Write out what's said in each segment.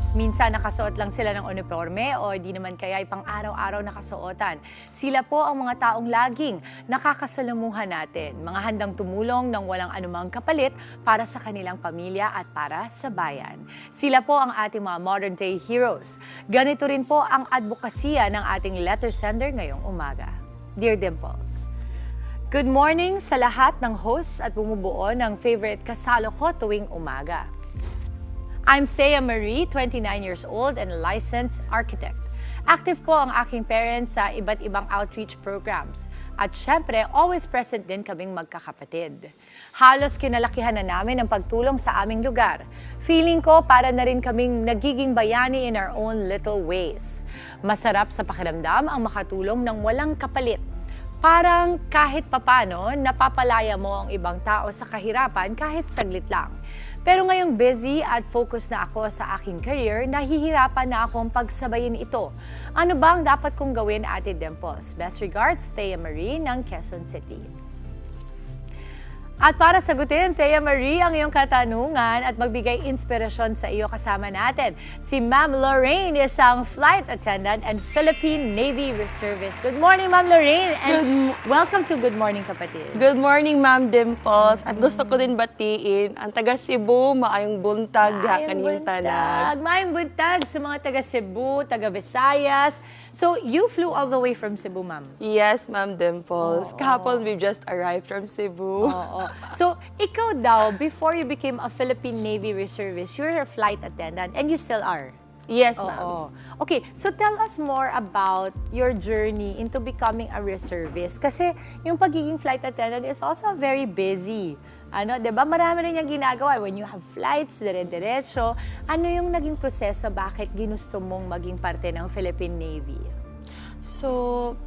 dimples. Minsan nakasuot lang sila ng uniforme o di naman kaya pang araw-araw nakasuotan. Sila po ang mga taong laging nakakasalamuhan natin. Mga handang tumulong ng walang anumang kapalit para sa kanilang pamilya at para sa bayan. Sila po ang ating mga modern day heroes. Ganito rin po ang advokasya ng ating letter sender ngayong umaga. Dear Dimples, good morning sa lahat ng hosts at bumubuo ng favorite kasalo ko tuwing umaga. I'm Thea Marie, 29 years old and a licensed architect. Active po ang aking parents sa iba't ibang outreach programs. At syempre, always present din kaming magkakapatid. Halos kinalakihan na namin ang pagtulong sa aming lugar. Feeling ko para na rin kaming nagiging bayani in our own little ways. Masarap sa pakiramdam ang makatulong ng walang kapalit. Parang kahit papano, napapalaya mo ang ibang tao sa kahirapan kahit saglit lang. Pero ngayong busy at focus na ako sa aking career, nahihirapan na akong pagsabayin ito. Ano ba ang dapat kong gawin, Ate Dimples? Best regards, Thea Marie ng Quezon City. At para sagutin, Thea Marie, ang iyong katanungan at magbigay inspirasyon sa iyo kasama natin, si Ma'am Lorraine, isang flight attendant and Philippine Navy reservist. Good morning, Ma'am Lorraine, and welcome to Good Morning, Kapatid. Good morning, Ma'am Dimples. At gusto ko din batiin ang taga Cebu, maayong buntag, Maayong buntag sa mga taga Cebu, taga Visayas. So, you flew all the way from Cebu, Ma'am? Yes, Ma'am Dimples. Kahapon, we just arrived from Cebu. So, ikaw daw, before you became a Philippine Navy reservist, you were a flight attendant and you still are. Yes, ma'am. Okay, so tell us more about your journey into becoming a reservist. Kasi yung pagiging flight attendant is also very busy. Ano, 'di ba? Marami rin yung ginagawa when you have flights, dire-diretso. Ano yung naging proseso, bakit ginusto mong maging parte ng Philippine Navy? So,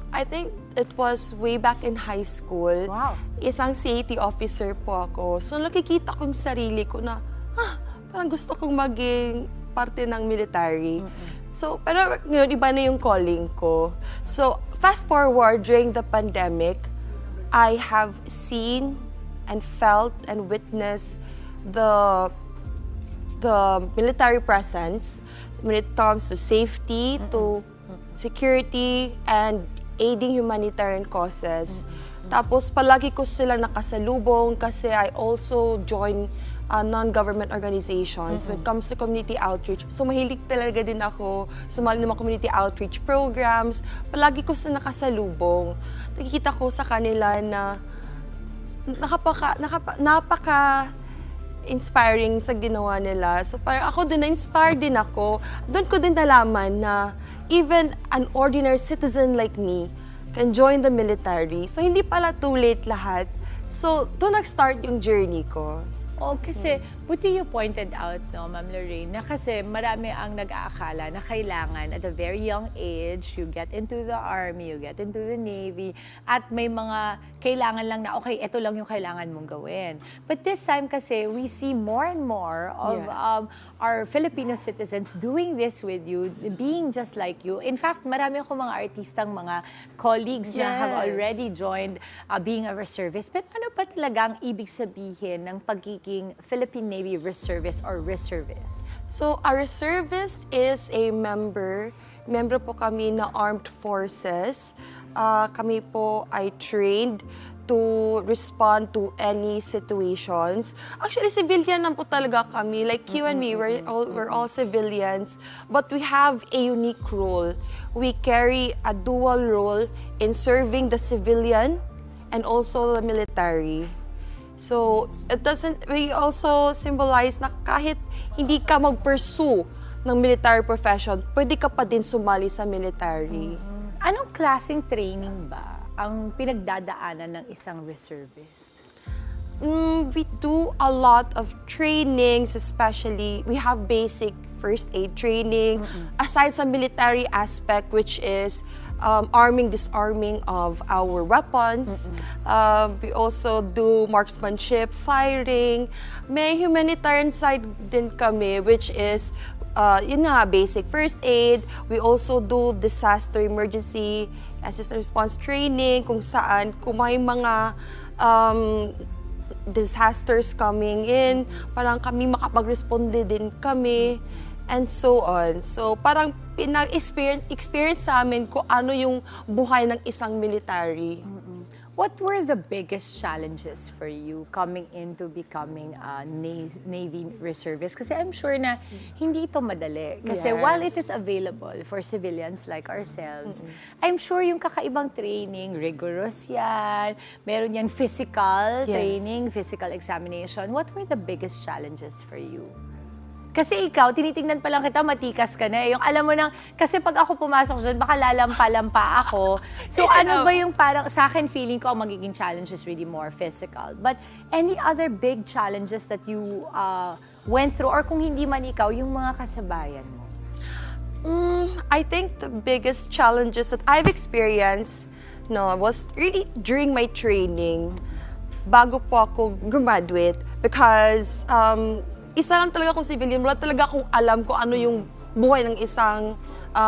I think it was way back in high school. Wow. Isang CAT officer po ako. So, nakikita ko yung sarili ko na, parang gusto kong maging parte ng military. So, pero ngayon, iba na yung calling ko. So, fast forward, during the pandemic, I have seen and felt and witnessed the military presence when it comes to safety, to security, and aiding humanitarian causes. Tapos palagi ko sila nakasalubong kasi I also join non-government organizations when it comes to community outreach. So mahilig talaga din ako sumali ng mga community outreach programs. Palagi ko sila nakasalubong. Nakikita ko sa kanila na napaka-inspiring sa ginawa nila. So parang ako din, na-inspire din ako. Doon ko din nalaman na even an ordinary citizen like me can join the military. So, hindi pala too late lahat. So, doon nag-start yung journey ko. Kasi buti you pointed out, no, Ma'am Lorraine, na kasi marami ang nag-aakala na kailangan at a very young age, you get into the army, you get into the Navy, at may mga kailangan lang na, okay, ito lang yung kailangan mong gawin. But this time kasi, we see more and more of our Filipino citizens doing this with you, being just like you. In fact, marami ako mga artistang, mga colleagues na have already joined being a reservist. But ano pa talaga ang ibig sabihin ng pagiging Philippine Navy reservist or reservist? So, a reservist is a member po kami na armed forces. Kami po ay trained to respond to any situations. Actually, civilian lang po talaga kami. Like you and me, we're all civilians. But we have a unique role. We carry a dual role in serving the civilian and also the military. So, we also symbolize na kahit hindi ka mag-pursue ng military profession, pwede ka pa din sumali sa military. Anong klaseng training ba ang pinagdadaanan ng isang reservist? We do a lot of trainings, especially we have basic first aid training, aside sa military aspect, which is arming, disarming of our weapons. We also do marksmanship, firing. May humanitarian side din kami, which is yun nga, basic first aid. We also do disaster emergency assistance response training, kung saan, kung may mga disasters coming in, parang kami makapag-responde din kami. and so on. So parang experience sa amin kung ano yung buhay ng isang military. What were the biggest challenges for you coming into becoming a Navy reservist? Kasi I'm sure na hindi ito madali. Kasi while it is available for civilians like ourselves, I'm sure yung kakaibang training, rigorous yan, meron yan physical training, physical examination. What were the biggest challenges for you? Kasi ikaw, tinitingnan pa lang kita, matikas ka na eh. Yung alam mo nang, kasi pag ako pumasok doon, baka lalampa-lampa ako. So ano ba yung parang, sa akin feeling ko, ang magiging challenge is really more physical. But any other big challenges that you went through, or kung hindi man ikaw, yung mga kasabayan mo? I think the biggest challenges that I've experienced was really during my training, bago po ako graduate, because isa lang talaga akong civilian, wala talaga akong alam kung ano yung buhay ng isang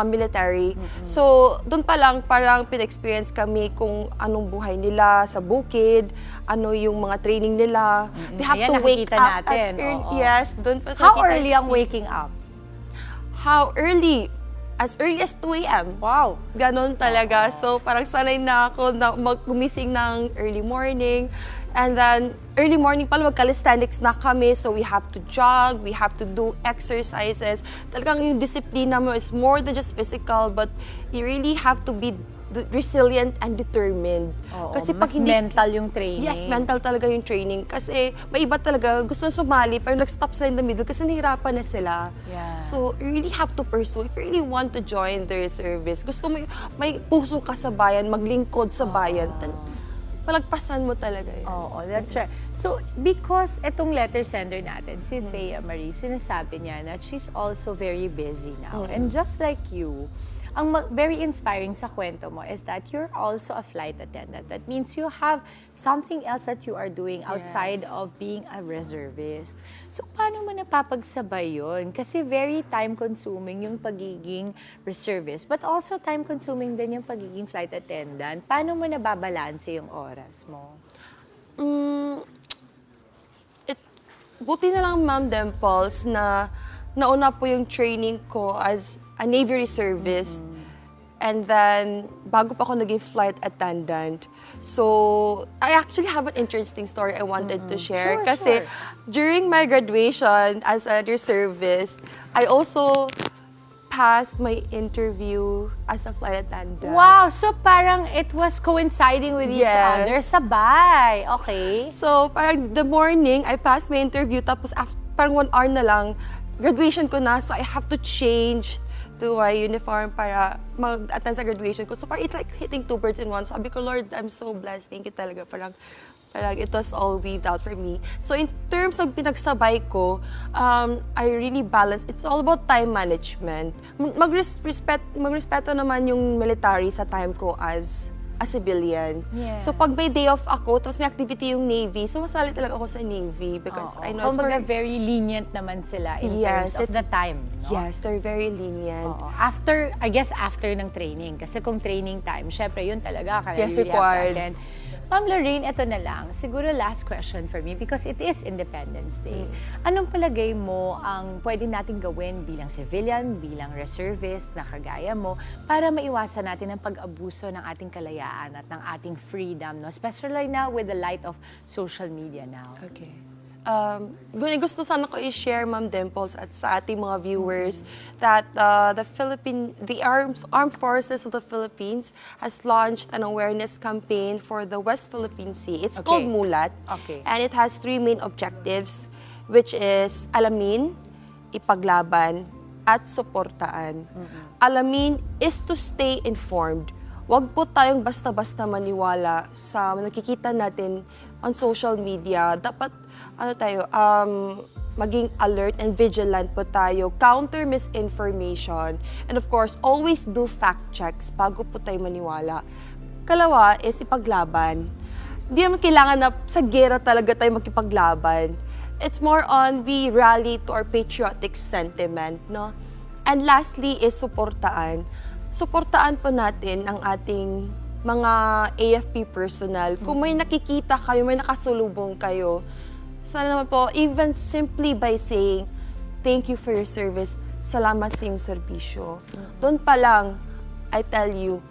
military. So, doon pa lang parang pina-experience kami kung anong buhay nila sa bukid, ano yung mga training nila. They have to wake up natin. at early. Yes, doon pa sa How early ang waking up? How early? As early as 2 a.m. Wow. Ganon talaga. So, parang sanay na ako na gumising ng early morning. And then, early morning pala mag-calisthenics na kami. So, we have to jog, we have to do exercises. Talagang yung disiplina mo is more than just physical, but you really have to be resilient and determined. Kasi pag hindi, mental yung training. Yes, mental talaga yung training. Kasi may iba talaga gusto na sumali, pero nag-stop sila in the middle kasi nahihirapan na sila. Yeah. So, you really have to pursue. If you really want to join the reservist, gusto mo, may puso ka sa bayan, maglingkod sa bayan, palagpasan mo talaga yun. Oo, that's right. So, because itong letter sender natin, si Thea Marie, sinasabi niya na she's also very busy now. And just like you, ang very inspiring sa kwento mo is that you're also a flight attendant. That means you have something else that you are doing outside of being a reservist. So, paano mo napapagsabay yun? Kasi very time-consuming yung pagiging reservist, but also time-consuming din yung pagiging flight attendant. Paano mo nababalanse yung oras mo? Buti na lang, Ma'am Dimples, na nauna po yung training ko as a Navy reservist. And then, bago pa ako naging flight attendant. So, I actually have an interesting story I wanted to share. Kasi during my graduation as a reservist, I also passed my interview as a flight attendant. Wow! So, parang it was coinciding with each other. Sabay! Okay. So, parang the morning, I passed my interview. Tapos, after, parang 1 hour na lang, graduation ko na. So, I have to change to my uniform para mag-attend sa graduation ko. So parang it's like hitting 2 birds in one. So sabi ko, Lord, I'm so blessed. Thank you talaga. Parang it was all weaved out for me. So in terms of pinagsabay ko, I really balance. It's all about time management. Magrespeto naman yung military sa time ko as a civilian. Yeah. So pag may day off ako, tapos may activity yung Navy, so masali talaga ako sa Navy because I know it's very lenient naman sila in terms of the time. No? Yes, they're very lenient. After, I guess after ng training. Kasi kung training time, syempre yun talaga. Yes, required. Ma'am Lorraine, ito na lang. Siguro last question for me because it is Independence Day. Anong palagay mo ang pwede nating gawin bilang civilian, bilang reservist na kagaya mo para maiwasan natin ang pag-abuso ng ating kalayaan at ng ating freedom, no? Especially now with the light of social media now. Okay. Gusto sana ko i-share, Ma'am Dimples, at sa ating mga viewers that the Armed Forces of the Philippines has launched an awareness campaign for the West Philippine Sea. It's called MULAT, and it has 3 main objectives, which is alamin, ipaglaban, at suportaan. Alamin is to stay informed. Huwag po tayong basta-basta maniwala sa nakikita natin on social media. Dapat maging alert and vigilant po tayo. Counter misinformation. And of course, always do fact checks bago po tayo maniwala. Kalawa is ipaglaban. Hindi naman kailangan na sa gera talaga tayo makipaglaban. It's more on we rally to our patriotic sentiment, no? And lastly is suportaan. Suportaan po natin ang ating mga AFP personnel. Kung may nakikita kayo, may nakasulubong kayo, sana naman po, even simply by saying, thank you for your service, salamat sa iyong serbisyo. Doon pa lang, I tell you,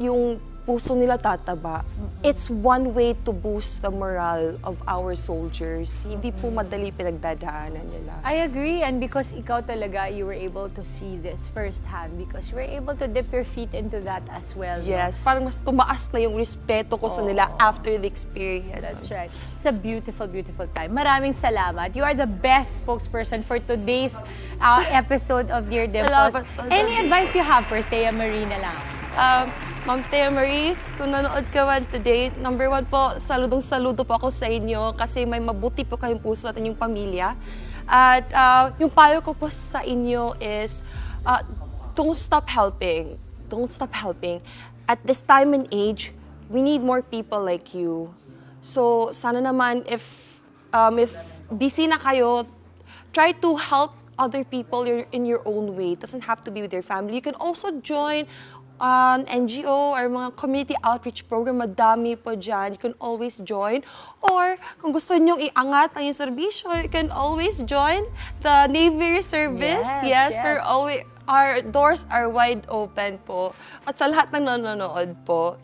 yung puso nila tataba. It's one way to boost the morale of our soldiers. Hindi po madali pinagdadaanan nila. I agree, and because ikaw talaga, you were able to see this firsthand because you were able to dip your feet into that as well. no? Yes, parang mas tumaas na yung respeto ko sa nila after the experience. That's right. It's a beautiful, beautiful time. Maraming salamat. You are the best spokesperson for today's episode of Dear Dimples. Salamat. Any advice you have for Thea Marie na lang? Ma'am Thea Marie, kung nanood ka man today, number one po, saludong-saludo po ako sa inyo kasi may mabuti po kayong puso at inyong pamilya. At yung payo ko po sa inyo is, don't stop helping. Don't stop helping. At this time and age, we need more people like you. So, sana naman, if busy na kayo, try to help other people in your own way. It doesn't have to be with your family. You can also join NGO or mga community outreach program, madami po dyan. You can always join. Or kung gusto nyong iangat ang yung serbisyo, you can always join the Navy reservist. Yes. Our doors are wide open po. At sa lahat ng nanonood po.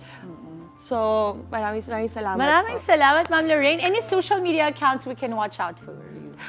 So, maraming salamat Maraming po. salamat, Ma'am Lorraine. Any social media accounts we can watch out for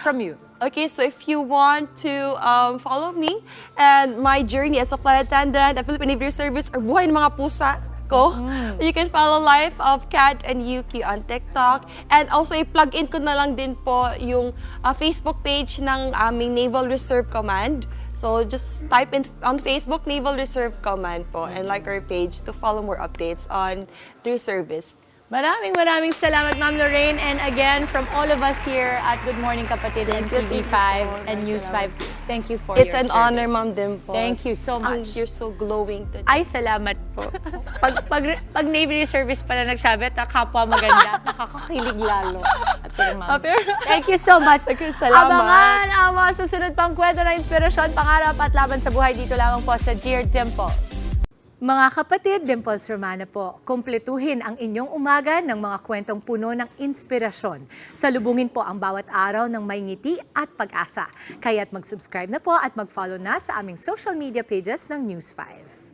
from you? Okay, so if you want to follow me and my journey as a flight attendant at Philippine Navy Service or buhay ng mga pusa ko, you can follow Life of Kat and Yuki on TikTok. And also, i-plug in ko na lang din po yung Facebook page ng aming Naval Reserve Command. So just type in on Facebook, Naval Reserve Command po, and like our page to follow more updates on the reservist. Maraming salamat, Ma'am Lorraine. And again, from all of us here at Good Morning Kapatid and Thank you TV5 po. and News 5, thank you for It's your an honor, service. Ma'am Dimples. Thank you so much. You're so glowing today. Ay, salamat po. Pag Navy Reservice pala nagsabi at kapwa maganda, nakakakilig lalo. At yun, ma'am. Thank you so much. Salamat. Abangan ang mga susunod pang kwento na inspirasyon, pangarap at laban sa buhay dito lamang po sa Dear Dimples. Mga kapatid, Dimples Romana po, kumpletuhin ang inyong umaga ng mga kwentong puno ng inspirasyon. Salubungin po ang bawat araw ng may ngiti at pag-asa. Kaya't mag-subscribe na po at mag-follow na sa aming social media pages ng News 5.